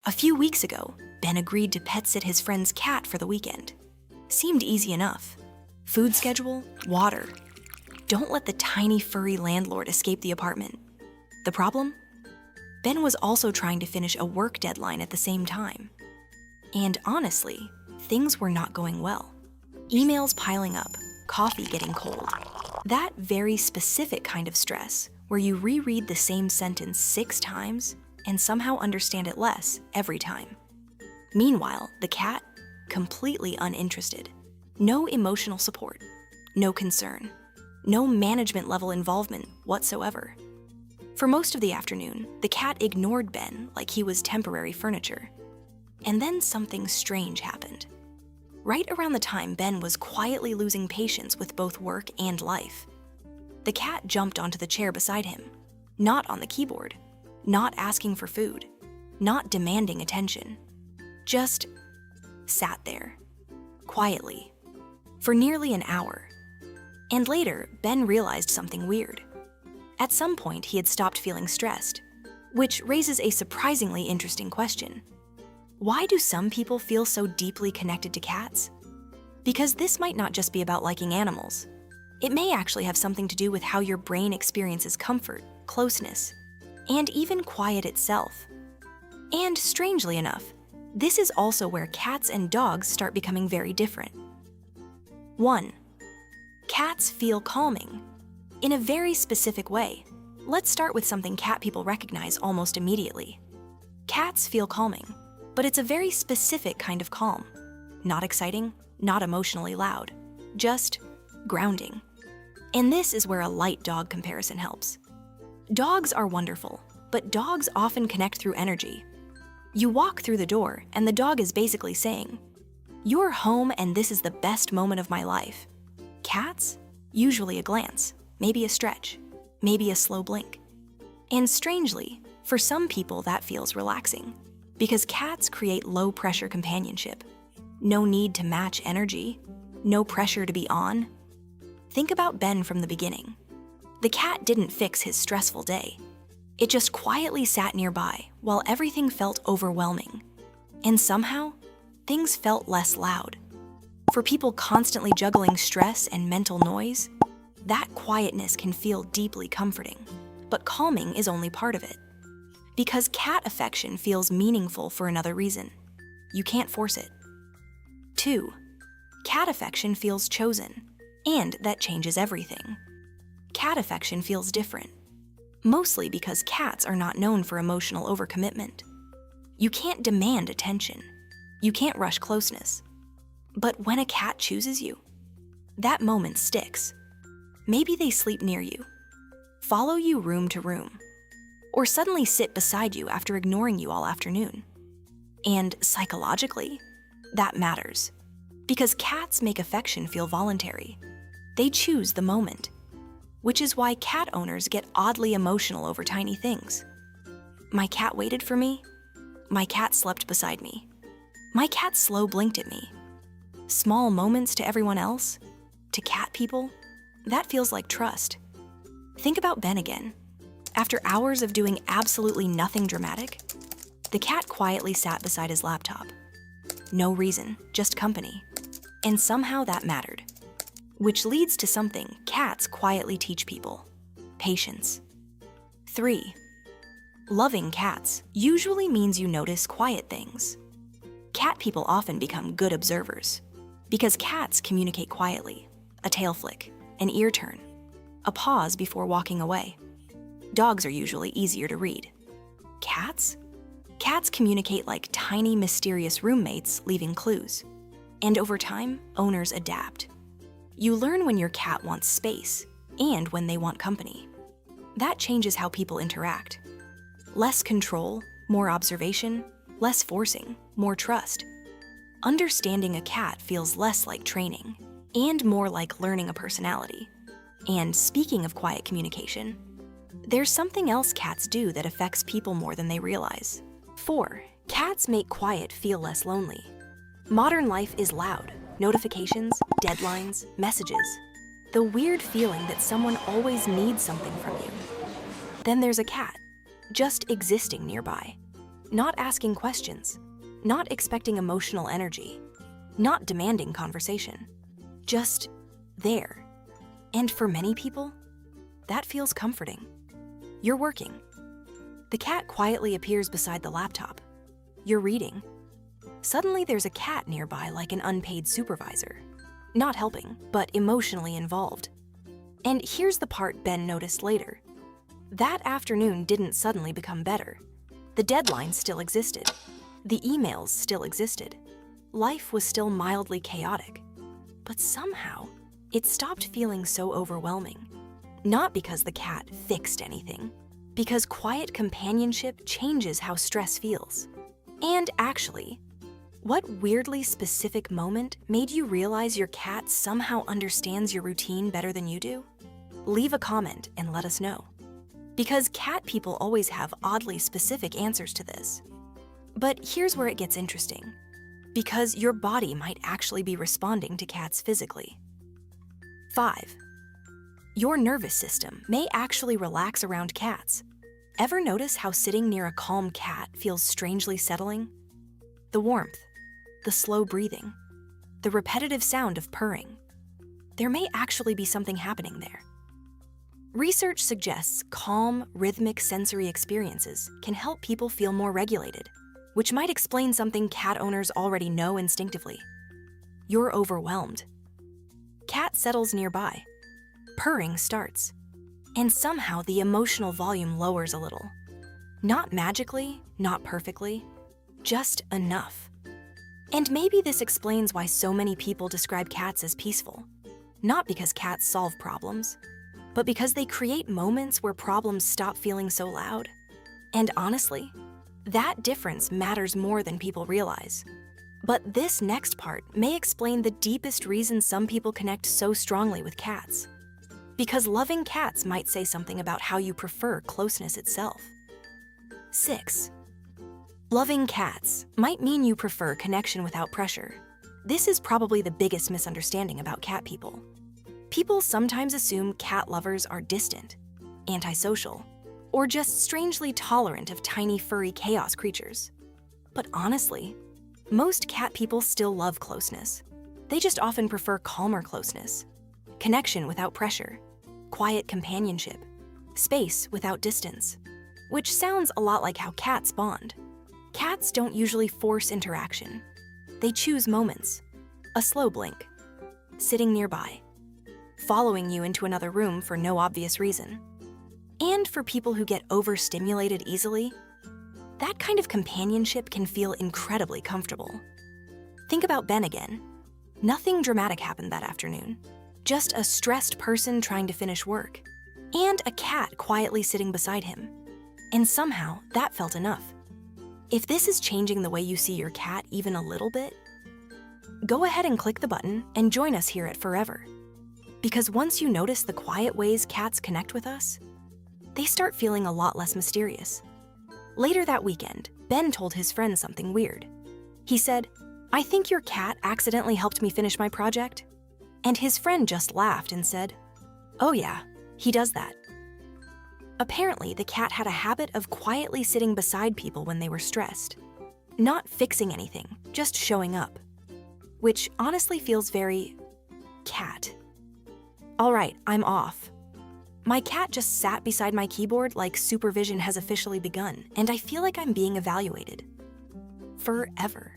A few weeks ago, Ben agreed to pet sit his friend's cat for the weekend. Seemed easy enough. Food schedule, water. Don't let the tiny furry landlord escape the apartment. The problem? Ben was also trying to finish a work deadline at the same time. And honestly, things were not going well. Emails piling up, coffee getting cold. That very specific kind of stress where you reread the same sentence 6 times and somehow understand it less every time. Meanwhile, the cat, completely uninterested. No emotional support, no concern, no management level involvement whatsoever. For most of the afternoon, the cat ignored Ben like he was temporary furniture. And then something strange happened. Right around the time Ben was quietly losing patience with both work and life, the cat jumped onto the chair beside him, not on the keyboard, not asking for food, not demanding attention. Just sat there, quietly, for nearly an hour. And later, Ben realized something weird. At some point, he had stopped feeling stressed, which raises a surprisingly interesting question. Why do some people feel so deeply connected to cats? Because this might not just be about liking animals. It may actually have something to do with how your brain experiences comfort, closeness, and even quiet itself. And strangely enough, this is also where cats and dogs start becoming very different. 1. Cats feel calming. In a very specific way. Let's start with something cat people recognize almost immediately. Cats feel calming, but it's a very specific kind of calm. Not exciting, not emotionally loud, just grounding. And this is where a light dog comparison helps. Dogs are wonderful, but dogs often connect through energy. You walk through the door, and the dog is basically saying, "You're home and this is the best moment of my life." Cats? Usually a glance, maybe a stretch, maybe a slow blink. And strangely, for some people that feels relaxing, because cats create low-pressure companionship. No need to match energy, no pressure to be on. Think about Ben from the beginning. The cat didn't fix his stressful day. It just quietly sat nearby while everything felt overwhelming. And somehow, things felt less loud. For people constantly juggling stress and mental noise, that quietness can feel deeply comforting. But calming is only part of it. Because cat affection feels meaningful for another reason. You can't force it. 2. Cat affection feels chosen, and that changes everything. Cat affection feels different. Mostly because cats are not known for emotional overcommitment. You can't demand attention. You can't rush closeness. But when a cat chooses you, that moment sticks. Maybe they sleep near you, follow you room to room, or suddenly sit beside you after ignoring you all afternoon. And psychologically, that matters. Because cats make affection feel voluntary. They choose the moment. Which is why cat owners get oddly emotional over tiny things. My cat waited for me. My cat slept beside me. My cat slow blinked at me. Small moments to everyone else, to cat people, that feels like trust. Think about Ben again. After hours of doing absolutely nothing dramatic, the cat quietly sat beside his laptop. No reason, just company. And somehow that mattered. Which leads to something cats quietly teach people: patience. 3. Loving cats usually means you notice quiet things. Cat people often become good observers because cats communicate quietly: a tail flick, an ear turn, a pause before walking away. Dogs are usually easier to read. Cats? Cats communicate like tiny, mysterious roommates leaving clues. And over time, owners adapt. You learn when your cat wants space and when they want company. That changes how people interact. Less control, more observation, less forcing, more trust. Understanding a cat feels less like training and more like learning a personality. And speaking of quiet communication, there's something else cats do that affects people more than they realize. 4. Cats make quiet feel less lonely. Modern life is loud. Notifications, deadlines, messages. The weird feeling that someone always needs something from you. Then there's a cat, just existing nearby. not asking questions, not expecting emotional energy, not demanding conversation. Just there. And for many people, that feels comforting. You're working. The cat quietly appears beside the laptop. You're reading. Suddenly there's a cat nearby like an unpaid supervisor. Not helping, but emotionally involved. And here's the part Ben noticed later. That afternoon didn't suddenly become better. The deadline still existed. The emails still existed. Life was still mildly chaotic. But somehow, it stopped feeling so overwhelming. Not because the cat fixed anything, because quiet companionship changes how stress feels. And actually, what weirdly specific moment made you realize your cat somehow understands your routine better than you do? Leave a comment and let us know. Because cat people always have oddly specific answers to this. But here's where it gets interesting. Because your body might actually be responding to cats physically. 5. Your nervous system may actually relax around cats. Ever notice how sitting near a calm cat feels strangely settling? The warmth, the slow breathing, the repetitive sound of purring. There may actually be something happening there. Research suggests calm, rhythmic sensory experiences can help people feel more regulated, which might explain something cat owners already know instinctively. You're overwhelmed. Cat settles nearby. Purring starts. And somehow the emotional volume lowers a little. Not magically, not perfectly, just enough. And maybe this explains why so many people describe cats as peaceful. Not because cats solve problems, but because they create moments where problems stop feeling so loud. And honestly, that difference matters more than people realize. But this next part may explain the deepest reason some people connect so strongly with cats. Because loving cats might say something about how you prefer closeness itself. 6. Loving cats might mean you prefer connection without pressure. This is probably the biggest misunderstanding about cat people. People sometimes assume cat lovers are distant, antisocial, or just strangely tolerant of tiny furry chaos creatures. But honestly, most cat people still love closeness. They just often prefer calmer closeness, connection without pressure, quiet companionship, space without distance, which sounds a lot like how cats bond. Cats don't usually force interaction. They choose moments, a slow blink, sitting nearby, following you into another room for no obvious reason. And for people who get overstimulated easily, that kind of companionship can feel incredibly comfortable. Think about Ben again. Nothing dramatic happened that afternoon. Just a stressed person trying to finish work, and a cat quietly sitting beside him. And somehow, that felt enough. If this is changing the way you see your cat even a little bit, go ahead and click the button and join us here at Forever. Because once you notice the quiet ways cats connect with us, they start feeling a lot less mysterious. Later that weekend, Ben told his friend something weird. He said, "I think your cat accidentally helped me finish my project." And his friend just laughed and said, "Oh yeah, he does that." Apparently, the cat had a habit of quietly sitting beside people when they were stressed. Not fixing anything, just showing up. Which honestly feels very cat. All right, I'm off. My cat just sat beside my keyboard like supervision has officially begun, and I feel like I'm being evaluated. Forever.